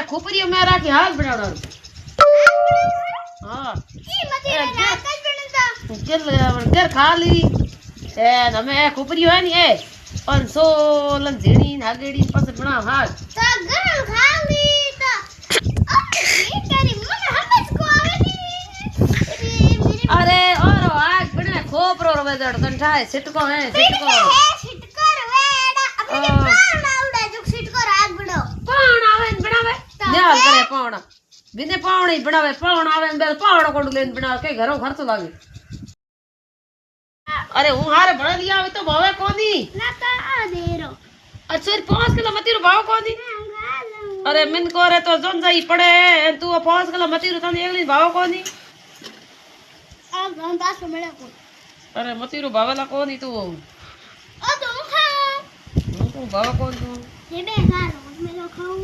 खोपरी में राखी हाल बनावड़ा हां ई मती ना कल बनता चल कर खाली ए हमें खोपरी है नी ए 500 लन झेड़ी नागेड़ी पास बना हाल तो घर खाली तो ये तेरी मन हमस को आवे नी अरे और आग बने खोपरो रे जड़ तन ठाए सिटको है सिटको सिटकर वेड़ा अपने प्राण आवड़ा जो सिटकर आग बनो पाण आवे न बनावे न्याल करे पाण बिने पाण ही बनावे पाण आवे न पाण कोड लेन बना के घरों खर्च लागे अरे हूं हारे बड़ा लिया आवे तो भावे कोनी ना ता आ देरो अच्छा 5 किलो मती रो भाव कोनी अरे मिन को रे तो जोन जाई पड़े तू 5 किलो मती रो तने एकली भाव कोनी आ गन पास मेला को अरे मती रो भावेला कोनी तू ओ तो खाओ तू भाव कोन तू ये बे खा लो मैं तो खाऊं